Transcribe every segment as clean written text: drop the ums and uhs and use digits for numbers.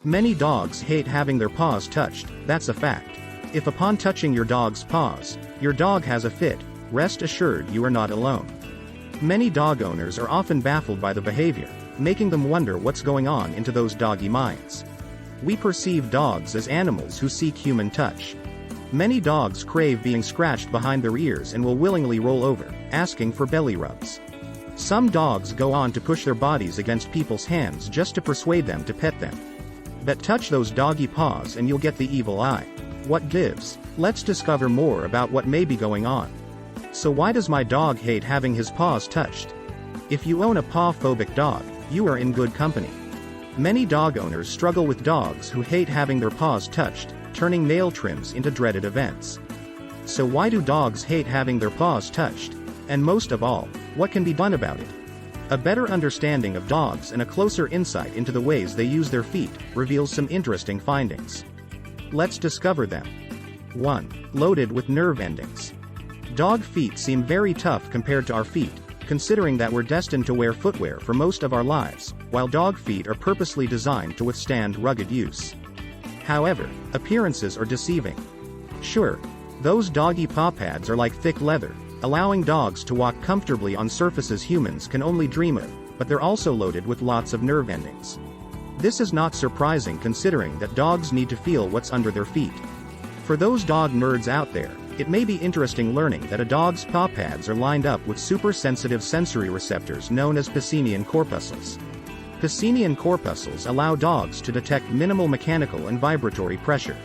Many dogs hate having their paws touched, that's a fact. If upon touching your dog's paws, your dog has a fit, rest assured you are not alone. Many dog owners are often baffled by the behavior, making them wonder what's going on into those doggy minds. We perceive dogs as animals who seek human touch. Many dogs crave being scratched behind their ears and will willingly roll over, asking for belly rubs. Some dogs go on to push their bodies against people's hands just to persuade them to pet them. But touch those doggy paws and you'll get the evil eye. What gives? Let's discover more about what may be going on. So why does my dog hate having his paws touched? If you own a paw-phobic dog, you are in good company. Many dog owners struggle with dogs who hate having their paws touched, turning nail trims into dreaded events. So why do dogs hate having their paws touched? And most of all, what can be done about it? A better understanding of dogs and a closer insight into the ways they use their feet reveals some interesting findings. Let's discover them. 1. Loaded with nerve endings. Dog feet seem very tough compared to our feet, considering that we're destined to wear footwear for most of our lives, while dog feet are purposely designed to withstand rugged use. However, appearances are deceiving. Sure, those doggy paw pads are like thick leather, allowing dogs to walk comfortably on surfaces humans can only dream of, but they're also loaded with lots of nerve endings. This is not surprising considering that dogs need to feel what's under their feet. For those dog nerds out there, it may be interesting learning that a dog's paw pads are lined up with super-sensitive sensory receptors known as Pacinian corpuscles. Pacinian corpuscles allow dogs to detect minimal mechanical and vibratory pressure.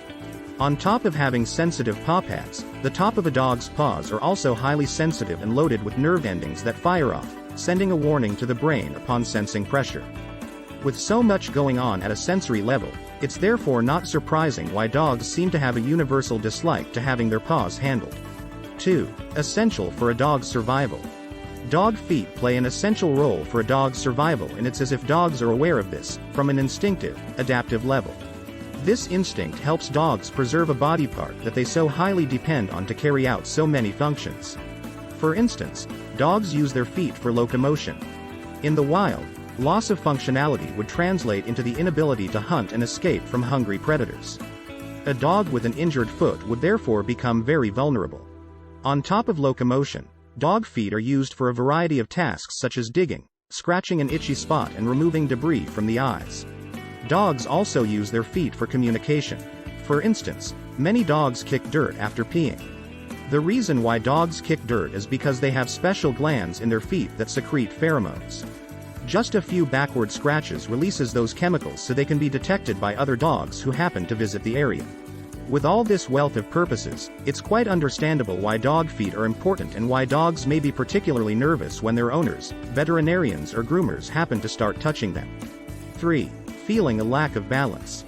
On top of having sensitive paw pads, the top of a dog's paws are also highly sensitive and loaded with nerve endings that fire off, sending a warning to the brain upon sensing pressure. With so much going on at a sensory level, it's therefore not surprising why dogs seem to have a universal dislike to having their paws handled. 2. Essential for a dog's survival. Dog feet play an essential role for a dog's survival, and it's as if dogs are aware of this, from an instinctive, adaptive level. This instinct helps dogs preserve a body part that they so highly depend on to carry out so many functions. For instance, dogs use their feet for locomotion. In the wild, loss of functionality would translate into the inability to hunt and escape from hungry predators. A dog with an injured foot would therefore become very vulnerable. On top of locomotion, dog feet are used for a variety of tasks such as digging, scratching an itchy spot and removing debris from the eyes. Dogs also use their feet for communication. For instance, many dogs kick dirt after peeing. The reason why dogs kick dirt is because they have special glands in their feet that secrete pheromones. Just a few backward scratches releases those chemicals so they can be detected by other dogs who happen to visit the area. With all this wealth of purposes, it's quite understandable why dog feet are important and why dogs may be particularly nervous when their owners, veterinarians or groomers happen to start touching them. 3. Feeling a lack of balance.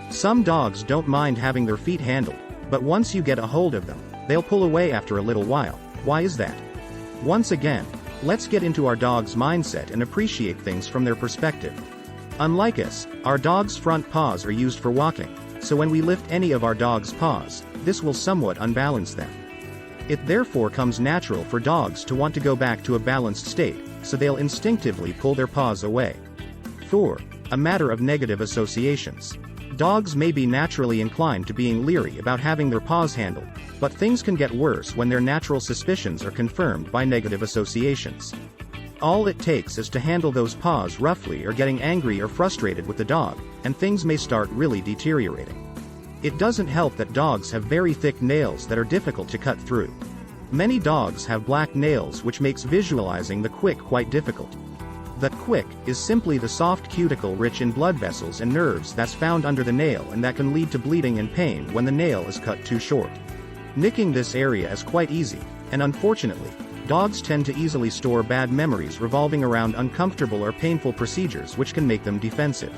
Some dogs don't mind having their feet handled, but once you get a hold of them, they'll pull away after a little while. Why is that? Once again, let's get into our dog's mindset and appreciate things from their perspective. Unlike us, our dog's front paws are used for walking, so when we lift any of our dog's paws, this will somewhat unbalance them. It therefore comes natural for dogs to want to go back to a balanced state, so they'll instinctively pull their paws away. 4. A matter of negative associations. Dogs may be naturally inclined to being leery about having their paws handled, but things can get worse when their natural suspicions are confirmed by negative associations. All it takes is to handle those paws roughly or getting angry or frustrated with the dog, and things may start really deteriorating. It doesn't help that dogs have very thick nails that are difficult to cut through. Many dogs have black nails, which makes visualizing the quick quite difficult. The quick is simply the soft cuticle rich in blood vessels and nerves that's found under the nail and that can lead to bleeding and pain when the nail is cut too short. Nicking this area is quite easy, and unfortunately, dogs tend to easily store bad memories revolving around uncomfortable or painful procedures which can make them defensive.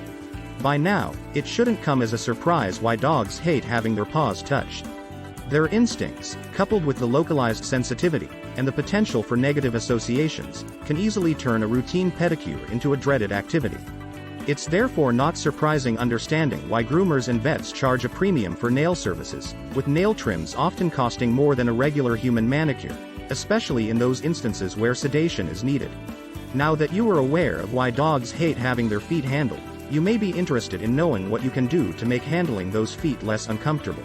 By now, it shouldn't come as a surprise why dogs hate having their paws touched. Their instincts, coupled with the localized sensitivity, and the potential for negative associations, can easily turn a routine pedicure into a dreaded activity. It's therefore not surprising understanding why groomers and vets charge a premium for nail services, with nail trims often costing more than a regular human manicure, especially in those instances where sedation is needed. Now that you are aware of why dogs hate having their feet handled, You may be interested in knowing what you can do to make handling those feet less uncomfortable.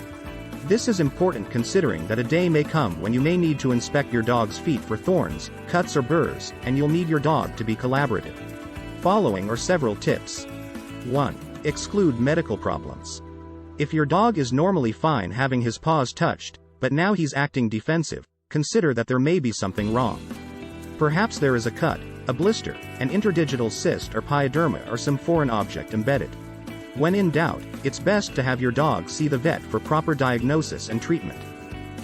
This is important considering that a day may come when you may need to inspect your dog's feet for thorns, cuts or burrs, and you'll need your dog to be collaborative. Following are several tips. 1. Exclude medical problems. If your dog is normally fine having his paws touched, but now he's acting defensive, consider that there may be something wrong. Perhaps there is a cut, a blister, an interdigital cyst or pyoderma or some foreign object embedded. When in doubt, it's best to have your dog see the vet for proper diagnosis and treatment.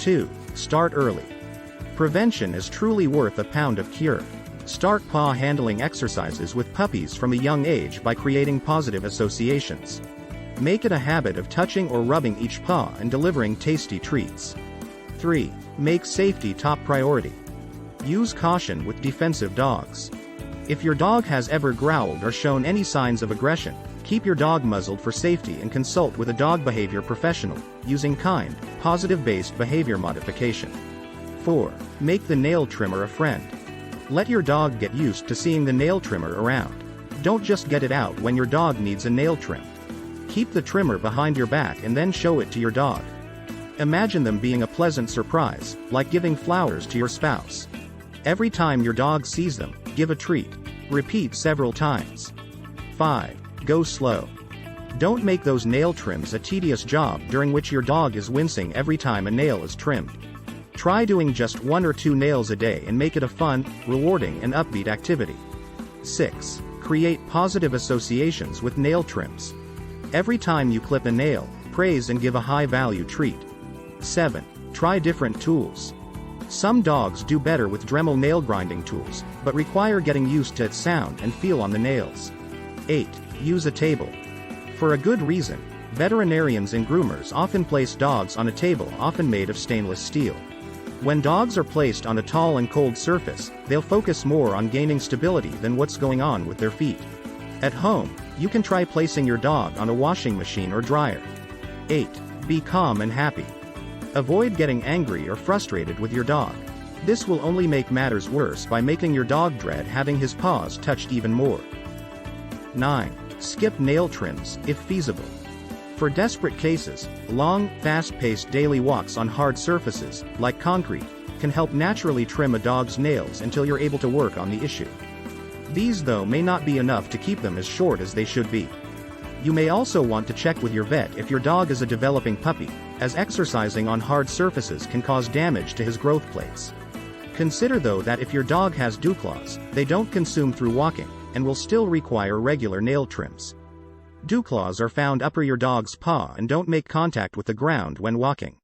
2. Start early. Prevention is truly worth a pound of cure. Start paw handling exercises with puppies from a young age by creating positive associations. Make it a habit of touching or rubbing each paw and delivering tasty treats. 3. Make safety top priority. Use caution with defensive dogs. If your dog has ever growled or shown any signs of aggression, keep your dog muzzled for safety and consult with a dog behavior professional, using kind, positive-based behavior modification. 4. Make the nail trimmer a friend. Let your dog get used to seeing the nail trimmer around. Don't just get it out when your dog needs a nail trim. Keep the trimmer behind your back and then show it to your dog. Imagine them being a pleasant surprise, like giving flowers to your spouse. Every time your dog sees them, give a treat. Repeat several times. 5. Go slow. Don't make those nail trims a tedious job during which your dog is wincing every time a nail is trimmed. Try doing just 1 or 2 nails a day and make it a fun, rewarding and upbeat activity. 6. Create positive associations with nail trims. Every time you clip a nail, praise and give a high-value treat. 7. Try different tools. Some dogs do better with Dremel nail grinding tools, but require getting used to its sound and feel on the nails. 8. Use a table. For a good reason, veterinarians and groomers often place dogs on a table often made of stainless steel. When dogs are placed on a tall and cold surface, they'll focus more on gaining stability than what's going on with their feet. At home, you can try placing your dog on a washing machine or dryer. 8. Be calm and happy. Avoid getting angry or frustrated with your dog. This will only make matters worse by making your dog dread having his paws touched even more. 9. Skip nail trims, if feasible. For desperate cases, long, fast-paced daily walks on hard surfaces, like concrete, can help naturally trim a dog's nails until you're able to work on the issue. These, though, may not be enough to keep them as short as they should be. You may also want to check with your vet if your dog is a developing puppy, as exercising on hard surfaces can cause damage to his growth plates. Consider, though, that if your dog has dew claws, they don't consume through walking, and will still require regular nail trims. Dew claws are found upper your dog's paw and don't make contact with the ground when walking.